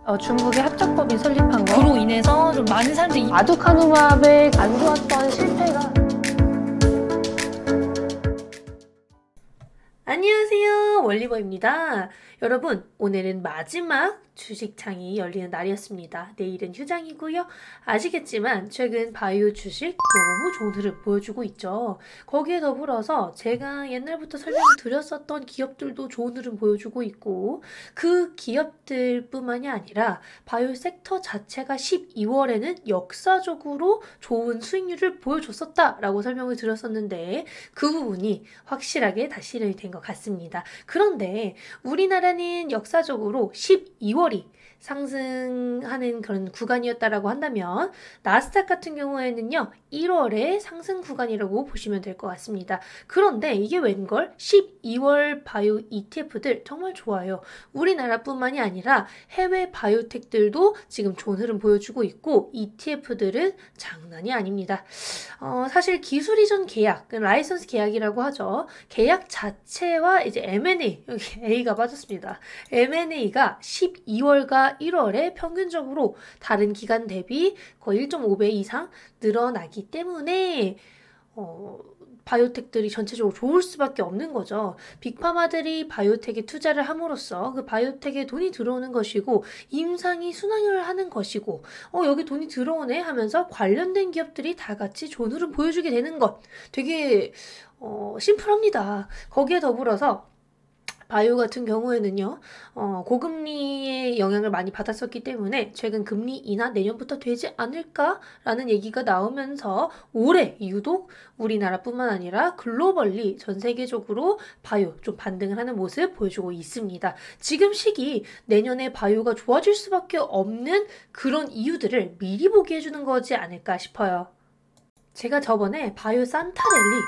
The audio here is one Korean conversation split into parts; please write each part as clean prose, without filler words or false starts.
중국의 합작법이 설립한 그로 인해서 좀 많은 사람들이 아두카누맙의 안 좋았던 실패가. 안녕하세요, 월리버입니다. 여러분, 오늘은 마지막 주식창이 열리는 날이었습니다. 내일은 휴장이고요. 아시겠지만 최근 바이오 주식 너무 좋은 흐름 보여주고 있죠. 거기에 더불어서 제가 옛날부터 설명드렸었던 기업들도 좋은 흐름 보여주고 있고, 그 기업들뿐만이 아니라 바이오 섹터 자체가 12월에는 역사적으로 좋은 수익률을 보여줬었다라고 설명을 드렸었는데, 그 부분이 확실하게 다시 실현이 된 것 같습니다. 그런데 우리나라는 역사적으로 12월이 상승하는 그런 구간이었다라고 한다면 나스닥 같은 경우에는요 1월의 상승 구간이라고 보시면 될 것 같습니다. 그런데 이게 웬걸 12월 바이오 ETF들 정말 좋아요. 우리나라뿐만이 아니라 해외 바이오텍들도 지금 좋은 흐름 보여주고 있고 ETF들은 장난이 아닙니다. 사실 기술 이전 계약, 라이선스 계약이라고 하죠. 계약 자체와 이제 M&A, 여기 A가 빠졌습니다. M&A가 12월과 1월에 평균적으로 다른 기간 대비 거의 1.5배 이상 늘어나기 때문에 바이오텍들이 전체적으로 좋을 수밖에 없는 거죠. 빅파마들이 바이오텍에 투자를 함으로써 그 바이오텍에 돈이 들어오는 것이고 임상이 순환을 하는 것이고 여기 돈이 들어오네 하면서 관련된 기업들이 다 같이 좋은 흐름 보여주게 되는 것 되게 심플합니다. 거기에 더불어서 바이오 같은 경우에는요, 고금리의 영향을 많이 받았었기 때문에 최근 금리 인하 내년부터 되지 않을까라는 얘기가 나오면서 올해 유독 우리나라뿐만 아니라 글로벌리 전 세계적으로 바이오 좀 반등을 하는 모습 보여주고 있습니다. 지금 시기 내년에 바이오가 좋아질 수밖에 없는 그런 이유들을 미리 보게 해주는 거지 않을까 싶어요. 제가 저번에 바이오 산타랠리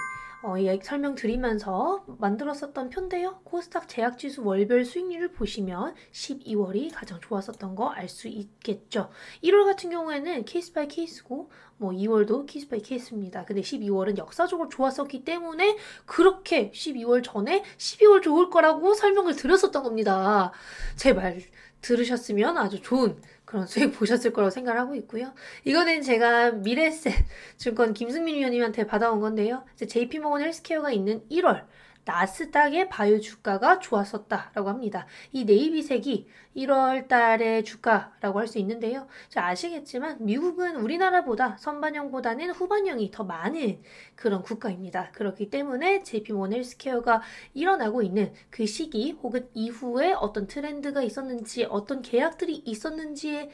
설명드리면서 만들었었던 표인데요. 코스닥 제약지수 월별 수익률을 보시면 12월이 가장 좋았었던 거 알 수 있겠죠. 1월 같은 경우에는 케이스 바이 케이스고 2월도 케이스 바이 케이스입니다. 근데 12월은 역사적으로 좋았었기 때문에 그렇게 12월 전에 12월 좋을 거라고 설명을 드렸었던 겁니다. 제 말 들으셨으면 아주 좋은 그런 수익 보셨을 거라고 생각을 하고 있고요. 이거는 제가 미래에셋 증권 김승민 위원님한테 받아온 건데요. JP모건 헬스케어가 있는 1월 나스닥의 바이오 주가가 좋았었다라고 합니다. 이 네이비색이 1월 달의 주가라고 할 수 있는데요. 아시겠지만 미국은 우리나라보다 선반영보다는 후반영이 더 많은 그런 국가입니다. 그렇기 때문에 JP모건 헬스케어가 일어나고 있는 그 시기 혹은 이후에 어떤 트렌드가 있었는지 어떤 계약들이 있었는지에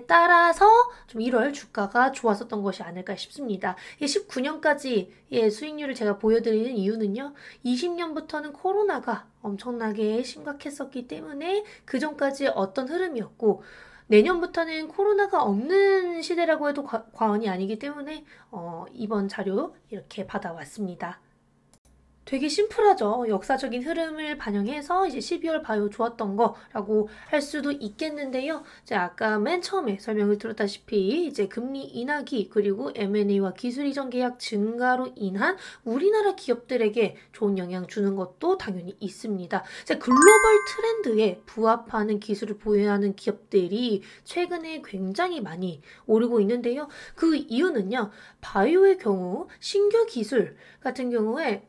따라서 좀 1월 주가가 좋았었던 것이 아닐까 싶습니다. 19년까지의 수익률을 제가 보여드리는 이유는요. 20년부터는 코로나가 엄청나게 심각했었기 때문에 그 전까지 어떤 흐름이었고 내년부터는 코로나가 없는 시대라고 해도 과언이 아니기 때문에 이번 자료 이렇게 받아왔습니다. 되게 심플하죠. 역사적인 흐름을 반영해서 이제 12월 바이오 좋았던 거라고 할 수도 있겠는데요. 아까 맨 처음에 설명을 드렸다시피 이제 금리 인하기 그리고 M&A와 기술 이전 계약 증가로 인한 우리나라 기업들에게 좋은 영향 주는 것도 당연히 있습니다. 글로벌 트렌드에 부합하는 기술을 보유하는 기업들이 최근에 굉장히 많이 오르고 있는데요. 그 이유는요. 바이오의 경우 신규 기술 같은 경우에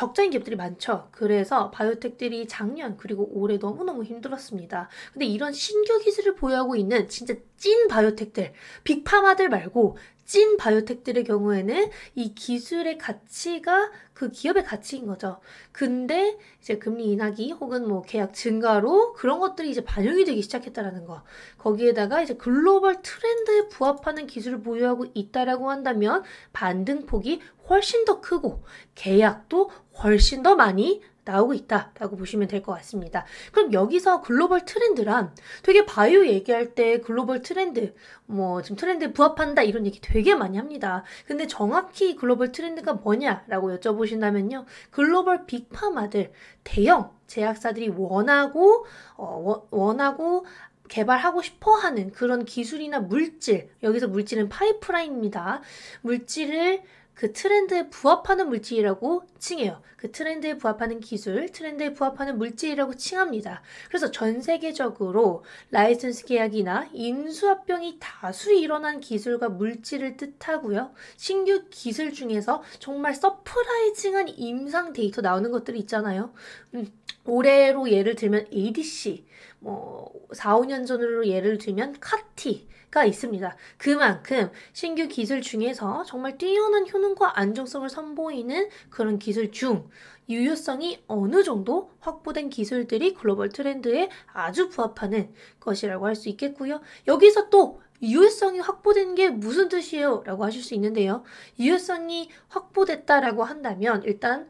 적자인 기업들이 많죠. 그래서 바이오텍들이 작년 그리고 올해 너무너무 힘들었습니다. 근데 이런 신규 기술을 보유하고 있는 진짜 찐 바이오텍들, 빅파마들 말고 찐 바이오텍들의 경우에는 이 기술의 가치가 그 기업의 가치인 거죠. 근데 이제 금리 인하기 혹은 계약 증가로 그런 것들이 이제 반영이 되기 시작했다라는 거. 거기에다가 이제 글로벌 트렌드에 부합하는 기술을 보유하고 있다라고 한다면 반등폭이 훨씬 더 크고 계약도 훨씬 더 많이 나오고 있다라고 보시면 될 것 같습니다. 그럼 여기서 글로벌 트렌드란 되게 바이오 얘기할 때 글로벌 트렌드 지금 트렌드에 부합한다 이런 얘기 되게 많이 합니다. 근데 정확히 글로벌 트렌드가 뭐냐라고 여쭤보신다면요. 글로벌 빅파마들 대형 제약사들이 원하고 개발하고 싶어하는 그런 기술이나 물질, 여기서 물질은 파이프라인입니다. 물질을 그 트렌드에 부합하는 물질이라고 칭해요. 그 트렌드에 부합하는 기술, 트렌드에 부합하는 물질이라고 칭합니다. 그래서 전 세계적으로 라이선스 계약이나 인수합병이 다수 일어난 기술과 물질을 뜻하고요. 신규 기술 중에서 정말 서프라이징한 임상 데이터 나오는 것들이 있잖아요. 올해로 예를 들면 ADC, 4, 5년 전으로 예를 들면 카티가 있습니다. 그만큼 신규 기술 중에서 정말 뛰어난 효능과 안정성을 선보이는 그런 기술 중 유효성이 어느 정도 확보된 기술들이 글로벌 트렌드에 아주 부합하는 것이라고 할 수 있겠고요. 여기서 또 유효성이 확보된 게 무슨 뜻이에요? 라고 하실 수 있는데요. 유효성이 확보됐다라고 한다면 일단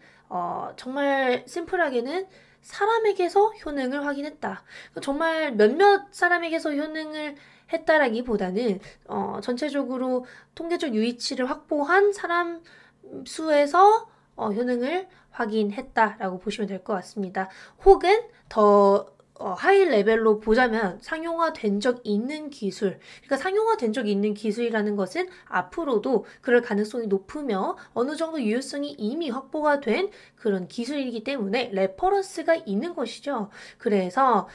정말 심플하게는 사람에게서 효능을 확인했다. 정말 몇몇 사람에게서 효능을 했다라기보다는 전체적으로 통계적 유의치를 확보한 사람 수에서 효능을 확인했다라고 보시면 될 것 같습니다. 혹은 더 하이 레벨로 보자면 상용화된 적 있는 기술, 그러니까 상용화된 적 있는 기술이라는 것은 앞으로도 그럴 가능성이 높으며 어느 정도 유효성이 이미 확보가 된 그런 기술이기 때문에 레퍼런스가 있는 것이죠. 그래서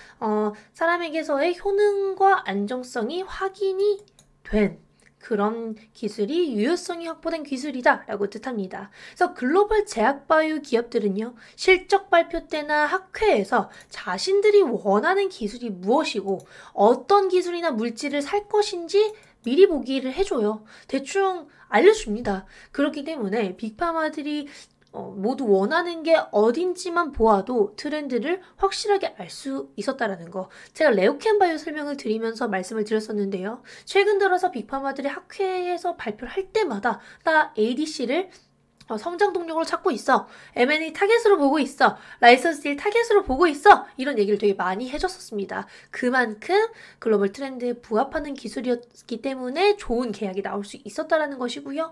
사람에게서의 효능과 안정성이 확인이 된 그런 기술이 유효성이 확보된 기술이다 라고 뜻합니다. 그래서 글로벌 제약바이오 기업들은요, 실적 발표 때나 학회에서 자신들이 원하는 기술이 무엇이고 어떤 기술이나 물질을 살 것인지 미리 보기를 해줘요. 대충 알려줍니다. 그렇기 때문에 빅파마들이 모두 원하는 게 어딘지만 보아도 트렌드를 확실하게 알 수 있었다라는 거. 제가 레오캔바이오 설명을 드리면서 말씀을 드렸었는데요. 최근 들어서 빅파마들이 학회에서 발표를 할 때마다 나 ADC를 성장 동력으로 찾고 있어. M&A 타겟으로 보고 있어. 라이선스 딜 타겟으로 보고 있어. 이런 얘기를 되게 많이 해줬었습니다. 그만큼 글로벌 트렌드에 부합하는 기술이었기 때문에 좋은 계약이 나올 수 있었다라는 것이고요.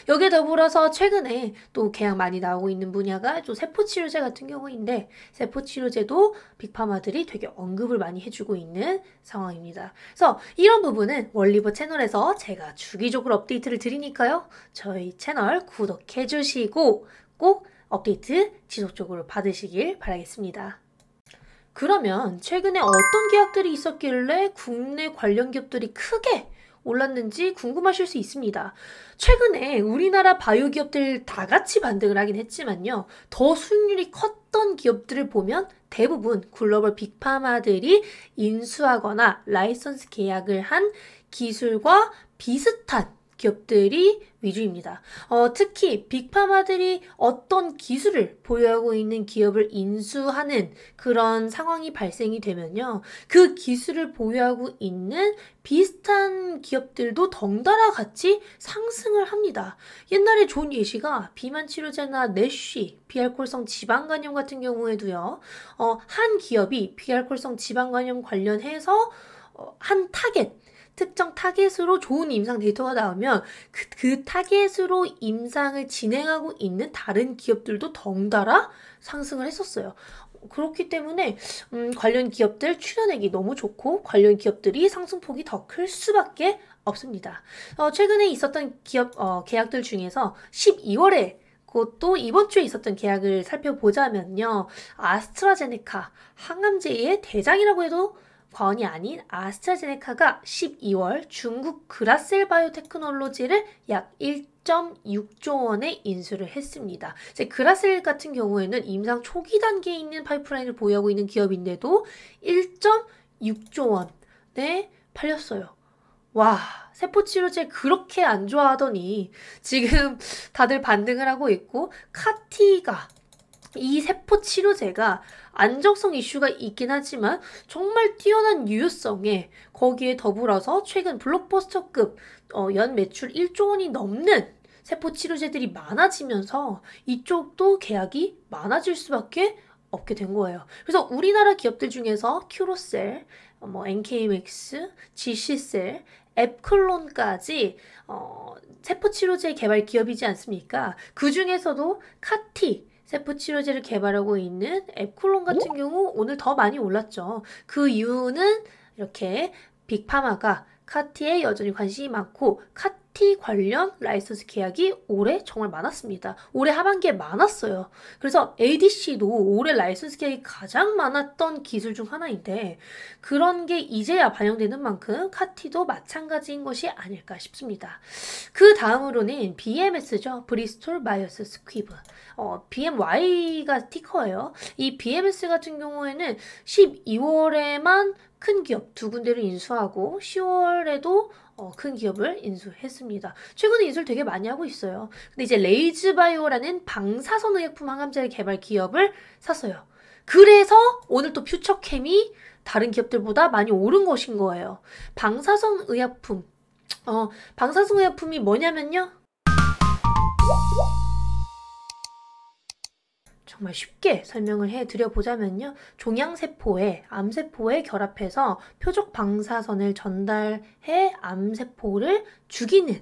여기에 더불어서 최근에 또 계약 많이 나오고 있는 분야가 또 세포치료제 같은 경우인데 세포치료제도 빅파마들이 되게 언급을 많이 해주고 있는 상황입니다. 그래서 이런 부분은 월리버 채널에서 제가 주기적으로 업데이트를 드리니까요. 저희 채널 구독해주시고 꼭 업데이트 지속적으로 받으시길 바라겠습니다. 그러면 최근에 어떤 계약들이 있었길래 국내 관련 기업들이 크게 올랐는지 궁금하실 수 있습니다. 최근에 우리나라 바이오 기업들 다 같이 반등을 하긴 했지만요. 더 수익률이 컸던 기업들을 보면 대부분 글로벌 빅파마들이 인수하거나 라이선스 계약을 한 기술과 비슷한 기업들이 위주입니다. 특히 빅파마들이 어떤 기술을 보유하고 있는 기업을 인수하는 그런 상황이 발생이 되면요. 그 기술을 보유하고 있는 비슷한 기업들도 덩달아 같이 상승을 합니다. 옛날에 좋은 예시가 비만 치료제나 내쉬, 비알코올성 지방간염 같은 경우에도요. 한 기업이 비알코올성 지방간염 관련해서 한 특정 타겟으로 좋은 임상 데이터가 나오면 그 타겟으로 임상을 진행하고 있는 다른 기업들도 덩달아 상승을 했었어요. 그렇기 때문에 관련 기업들 출연액이 너무 좋고 관련 기업들이 상승폭이 더 클 수밖에 없습니다. 최근에 있었던 계약들 중에서 12월에 또 이번 주에 있었던 계약을 살펴보자면요. 아스트라제네카, 항암제의 대장이라고 해도 과언이 아닌 아스트라제네카가 12월 중국 그라셀 바이오테크놀로지를 약 1.6조 원에 인수를 했습니다. 이제 그라셀 같은 경우에는 임상 초기 단계에 있는 파이프라인을 보유하고 있는 기업인데도 1.6조 원에 팔렸어요. 와, 세포치료제 그렇게 안 좋아하더니 지금 다들 반등을 하고 있고 카티가 이 세포치료제가 안정성 이슈가 있긴 하지만 정말 뛰어난 유효성에 거기에 더불어서 최근 블록버스터급 연 매출 1조 원이 넘는 세포치료제들이 많아지면서 이쪽도 계약이 많아질 수밖에 없게 된 거예요. 그래서 우리나라 기업들 중에서 큐로셀, NKMX, GC셀, 앱클론까지 세포치료제 개발 기업이지 않습니까? 그 중에서도 카티 세포치료제를 개발하고 있는 앱클론 같은 경우 오늘 더 많이 올랐죠. 그 이유는 이렇게 빅파마가 카티에 여전히 관심이 많고 CAR-T 관련 라이선스 계약이 올해 정말 많았습니다. 올해 하반기에 많았어요. 그래서 ADC도 올해 라이선스 계약이 가장 많았던 기술 중 하나인데 그런 게 이제야 반영되는 만큼 CAR-T도 마찬가지인 것이 아닐까 싶습니다. 그 다음으로는 BMS죠. 브리스톨 마이어스 스퀴브. BMY가 티커예요. 이 BMS 같은 경우에는 12월에만 큰 기업 두 군데를 인수하고 10월에도 큰 기업을 인수했습니다. 최근에 인수를 되게 많이 하고 있어요. 근데 이제 레이즈바이오라는 방사선 의약품 항암제 개발 기업을 샀어요. 그래서 오늘 또 퓨처캠이 다른 기업들보다 많이 오른 것인 거예요. 방사선 의약품. 방사선 의약품이 뭐냐면요. 정말 쉽게 설명을 해드려보자면요. 종양세포에 암세포에 결합해서 표적 방사선을 전달해 암세포를 죽이는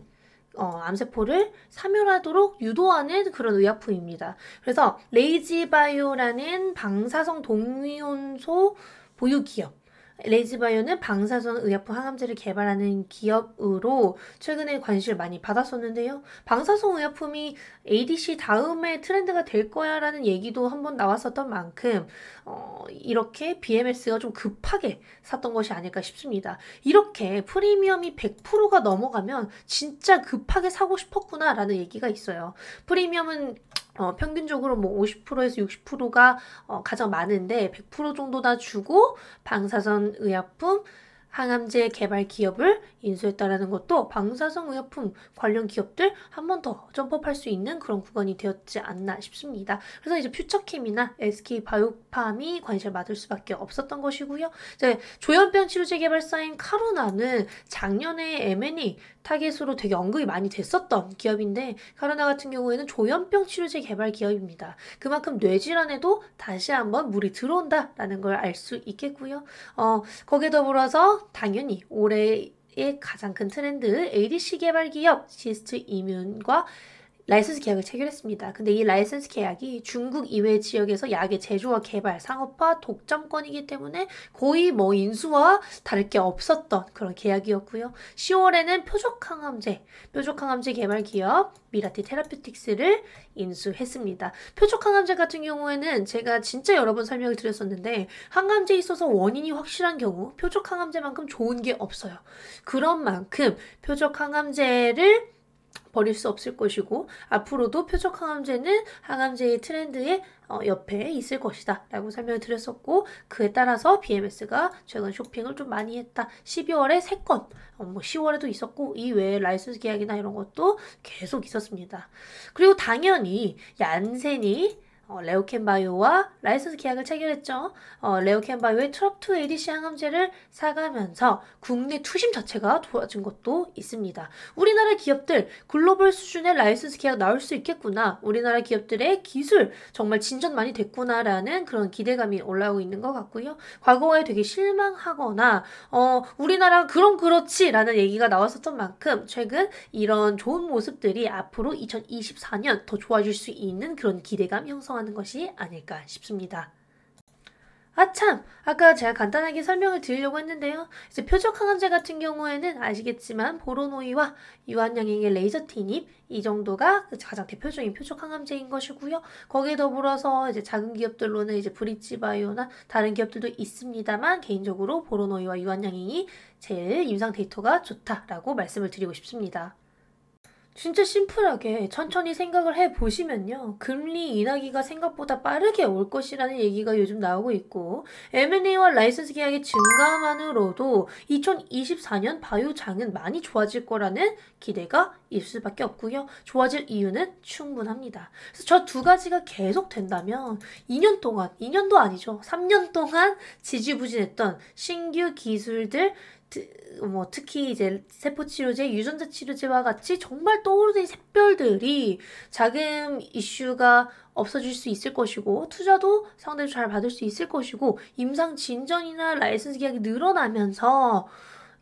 암세포를 사멸하도록 유도하는 그런 의약품입니다. 그래서 레이지바이오라는 방사성 동위원소 보유기업 레이즈바이오는 방사선 의약품 항암제를 개발하는 기업으로 최근에 관심을 많이 받았었는데요. 방사선 의약품이 ADC 다음에 트렌드가 될 거야 라는 얘기도 한번 나왔었던 만큼 이렇게 BMS가 좀 급하게 샀던 것이 아닐까 싶습니다. 이렇게 프리미엄이 100%가 넘어가면 진짜 급하게 사고 싶었구나 라는 얘기가 있어요. 프리미엄은 평균적으로 뭐 50%에서 60%가 가장 많은데 100% 정도 다 주고 방사선 의약품 항암제 개발 기업을 인수했다라는 것도 방사선 의약품 관련 기업들 한 번 더 점프할 수 있는 그런 구간이 되었지 않나 싶습니다. 그래서 이제 퓨처캠이나 SK바이오팜이 관심을 받을 수밖에 없었던 것이고요. 이제 조현병 치료제 개발사인 카루나는 작년에 M&A 타겟으로 되게 언급이 많이 됐었던 기업인데 카루나 같은 경우에는 조현병 치료제 개발 기업입니다. 그만큼 뇌질환에도 다시 한번 물이 들어온다라는 걸 알 수 있겠고요. 거기에 더불어서 당연히 올해의 가장 큰 트렌드 ADC 개발 기업 시스트 이뮨과 라이선스 계약을 체결했습니다. 근데 이 라이선스 계약이 중국 이외 지역에서 약의 제조와 개발, 상업화, 독점권이기 때문에 거의 뭐 인수와 다를 게 없었던 그런 계약이었고요. 10월에는 표적항암제 개발 기업 미라티 테라퓨틱스를 인수했습니다. 표적항암제 같은 경우에는 제가 진짜 여러 번 설명을 드렸었는데 항암제에 있어서 원인이 확실한 경우 표적항암제만큼 좋은 게 없어요. 그런 만큼 표적항암제를 버릴 수 없을 것이고 앞으로도 표적항암제는 항암제의 트렌드의 옆에 있을 것이다 라고 설명을 드렸었고 그에 따라서 BMS가 최근 쇼핑을 좀 많이 했다. 12월에 3건, 10월에도 있었고 이외에 라이선스 계약이나 이런 것도 계속 있었습니다. 그리고 당연히 얀센이 레오캔바이오와 라이선스 계약을 체결했죠. 레오캔바이오의 트롭2 ADC 항암제를 사가면서 국내 투심 자체가 좋아진 것도 있습니다. 우리나라 기업들 글로벌 수준의 라이선스 계약 나올 수 있겠구나. 우리나라 기업들의 기술 정말 진전 많이 됐구나라는 그런 기대감이 올라오고 있는 것 같고요. 과거에 되게 실망하거나 우리나라 그럼 그렇지 라는 얘기가 나왔었던 만큼 최근 이런 좋은 모습들이 앞으로 2024년 더 좋아질 수 있는 그런 기대감 형성하는 것이 아닐까 싶습니다. 참! 아까 제가 간단하게 설명을 드리려고 했는데요. 이제 표적항암제 같은 경우에는 아시겠지만 보로노이와 유한양행의 레이저 티닙 이 정도가 가장 대표적인 표적항암제인 것이고요. 거기에 더불어서 이제 작은 기업들로는 이제 브릿지바이오나 다른 기업들도 있습니다만 개인적으로 보로노이와 유한양행이 제일 임상 데이터가 좋다라고 말씀을 드리고 싶습니다. 진짜 심플하게 천천히 생각을 해보시면요. 금리 인하기가 생각보다 빠르게 올 것이라는 얘기가 요즘 나오고 있고 M&A와 라이선스 계약의 증가만으로도 2024년 바이오장은 많이 좋아질 거라는 기대가 있을 수밖에 없고요. 좋아질 이유는 충분합니다. 그래서 저 두 가지가 계속 된다면 2년 동안, 2년도 아니죠. 3년 동안 지지부진했던 신규 기술들 특히 이제 세포치료제, 유전자 치료제와 같이 정말 떠오르는 샛별들이 자금 이슈가 없어질 수 있을 것이고 투자도 상당히 잘 받을 수 있을 것이고 임상 진전이나 라이선스 계약이 늘어나면서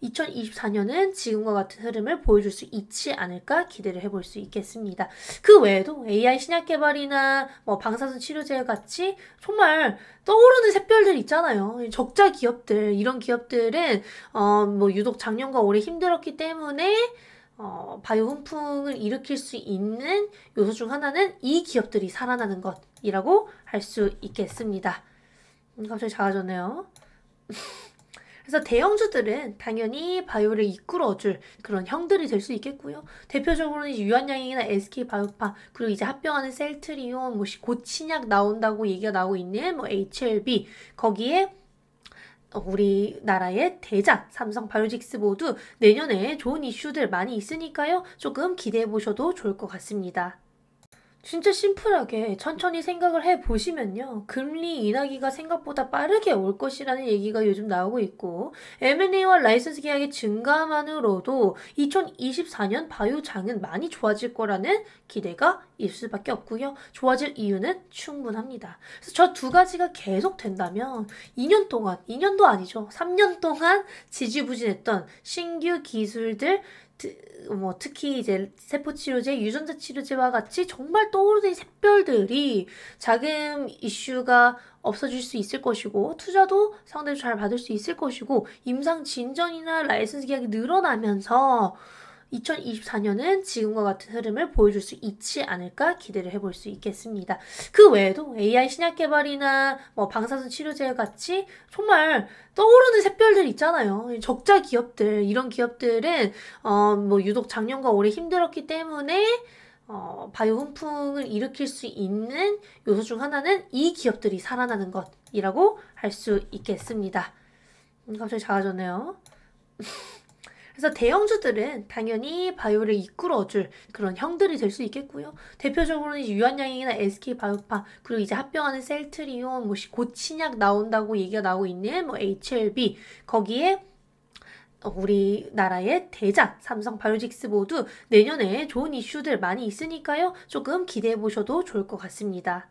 2024년은 지금과 같은 흐름을 보여줄 수 있지 않을까 기대를 해볼 수 있겠습니다. 그 외에도 AI 신약 개발이나 방사선 치료제 같이 정말 떠오르는 샛별들 있잖아요. 적자 기업들, 이런 기업들은 유독 작년과 올해 힘들었기 때문에 바이오 훈풍을 일으킬 수 있는 요소 중 하나는 이 기업들이 살아나는 것이라고 할 수 있겠습니다. 갑자기 작아졌네요. 그래서 대형주들은 당연히 바이오를 이끌어줄 그런 형들이 될 수 있겠고요. 대표적으로는 이제 유한양행이나 SK바이오파, 그리고 이제 합병하는 셀트리온, 뭐 곧 신약 나온다고 얘기가 나오고 있는 뭐 HLB, 거기에 우리나라의 대장 삼성바이오직스 모두 내년에 좋은 이슈들 많이 있으니까요. 조금 기대해 보셔도 좋을 것 같습니다. 진짜 심플하게 천천히 생각을 해보시면요. 금리 인하기가 생각보다 빠르게 올 것이라는 얘기가 요즘 나오고 있고, M&A와 라이선스 계약의 증가만으로도 2024년 바이오장은 많이 좋아질 거라는 기대가 있을 수밖에 없고요. 좋아질 이유는 충분합니다. 그래서 저 두 가지가 계속 된다면 2년 동안, 2년도 아니죠. 3년 동안 지지부진했던 신규 기술들, 특히 이제 세포치료제, 유전자 치료제와 같이 정말 떠오르는 샛별들이 자금 이슈가 없어질 수 있을 것이고, 투자도 상당히 잘 받을 수 있을 것이고, 임상 진전이나 라이선스 계약이 늘어나면서 2024년은 지금과 같은 흐름을 보여줄 수 있지 않을까 기대를 해볼 수 있겠습니다. 그 외에도 AI 신약 개발이나 뭐 방사선 치료제 같이 정말 떠오르는 샛별들 있잖아요. 적자 기업들, 이런 기업들은 뭐 유독 작년과 올해 힘들었기 때문에 바이오 훈풍을 일으킬 수 있는 요소 중 하나는 이 기업들이 살아나는 것이라고 할 수 있겠습니다. 갑자기 작아졌네요. 그래서 대형주들은 당연히 바이오를 이끌어줄 그런 형들이 될 수 있겠고요. 대표적으로는 이제 유한양행이나 SK바이오파, 그리고 이제 합병하는 셀트리온, 뭐 곧 신약 나온다고 얘기가 나오고 있는 뭐 HLB, 거기에 우리나라의 대장 삼성바이오직스 모두 내년에 좋은 이슈들 많이 있으니까요. 조금 기대해 보셔도 좋을 것 같습니다.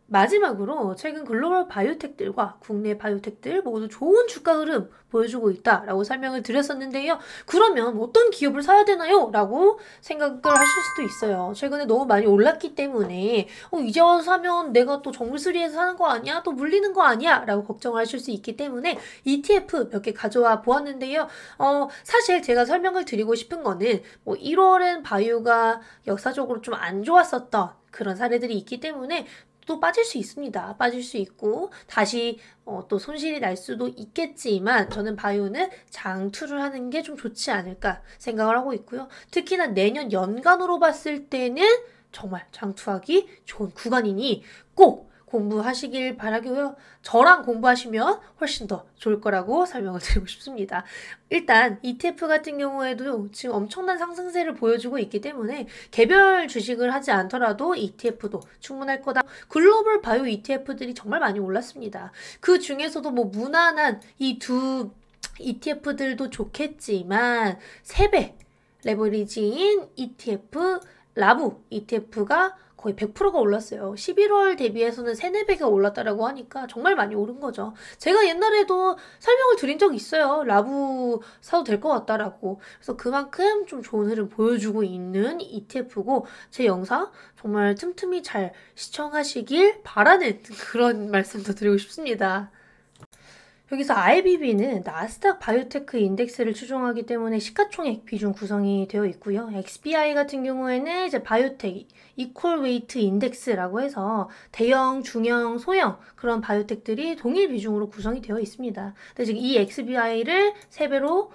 마지막으로 최근 글로벌 바이오텍들과 국내 바이오텍들 모두 좋은 주가 흐름 보여주고 있다라고 설명을 드렸었는데요. 그러면 어떤 기업을 사야 되나요? 라고 생각을 하실 수도 있어요. 최근에 너무 많이 올랐기 때문에 이제 와서 사면 내가 또 정글스리에서 사는 거 아니야? 또 물리는 거 아니야? 라고 걱정을 하실 수 있기 때문에 ETF 몇 개 가져와 보았는데요. 사실 제가 설명을 드리고 싶은 거는 1월엔 바이오가 역사적으로 좀 안 좋았었던 그런 사례들이 있기 때문에 또 빠질 수 있습니다. 빠질 수 있고 다시 또 손실이 날 수도 있겠지만 저는 바이오는 장투를 하는 게 좀 좋지 않을까 생각을 하고 있고요. 특히나 내년 연간으로 봤을 때는 정말 장투하기 좋은 구간이니 꼭 공부하시길 바라고요. 저랑 공부하시면 훨씬 더 좋을 거라고 설명을 드리고 싶습니다. 일단 ETF 같은 경우에도 지금 엄청난 상승세를 보여주고 있기 때문에 개별 주식을 하지 않더라도 ETF도 충분할 거다. 글로벌 바이오 ETF들이 정말 많이 올랐습니다. 그 중에서도 뭐 무난한 이 두 ETF들도 좋겠지만 3배 레버리지인 ETF, 라부 ETF가 거의 100%가 올랐어요. 11월 대비해서는 3, 4배가 올랐다라고 하니까 정말 많이 오른 거죠. 제가 옛날에도 설명을 드린 적이 있어요. 라부 사도 될 것 같다라고. 그래서 그만큼 좀 좋은 흐름 보여주고 있는 ETF고 제 영상 정말 틈틈이 잘 시청하시길 바라는 그런 말씀도 드리고 싶습니다. 여기서 IBB는 나스닥 바이오테크 인덱스를 추종하기 때문에 시가총액 비중 구성이 되어 있고요. XBI 같은 경우에는 이제 바이오텍 이퀄 웨이트 인덱스라고 해서 대형, 중형, 소형 그런 바이오텍들이 동일 비중으로 구성이 되어 있습니다. 근데 지금 이 XBI를 3배로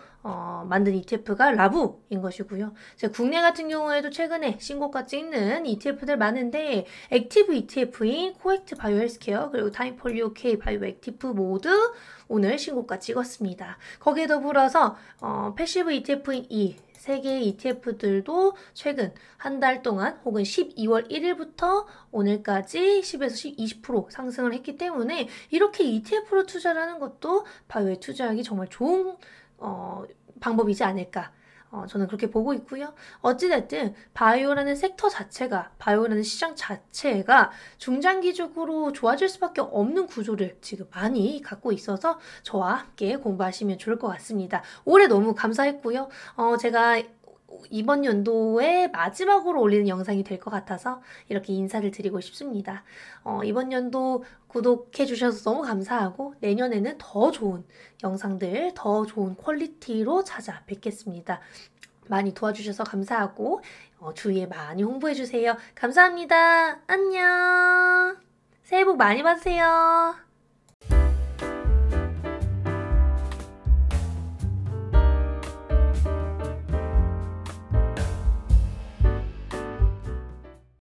만든 ETF가 라부인 것이고요. 국내 같은 경우에도 최근에 신고가 찍는 ETF들 많은데 액티브 ETF인 코액트 바이오 헬스케어 그리고 타임폴리오 K 바이오 액티브 모두 오늘 신고가 찍었습니다. 거기에 더불어서 패시브 ETF인 이 3개의 ETF들도 최근 한 달 동안 혹은 12월 1일부터 오늘까지 10에서 20% 상승을 했기 때문에 이렇게 ETF로 투자를 하는 것도 바이오에 투자하기 정말 좋은 방법이지 않을까. 저는 그렇게 보고 있고요. 어찌됐든 바이오라는 섹터 자체가, 바이오라는 시장 자체가 중장기적으로 좋아질 수밖에 없는 구조를 지금 많이 갖고 있어서 저와 함께 공부하시면 좋을 것 같습니다. 올해 너무 감사했고요. 제가 이번 연도에 마지막으로 올리는 영상이 될 것 같아서 이렇게 인사를 드리고 싶습니다. 이번 연도 구독해 주셔서 너무 감사하고 내년에는 더 좋은 영상들, 더 좋은 퀄리티로 찾아뵙겠습니다. 많이 도와주셔서 감사하고 주위에 많이 홍보해주세요. 감사합니다. 안녕. 새해 복 많이 받으세요.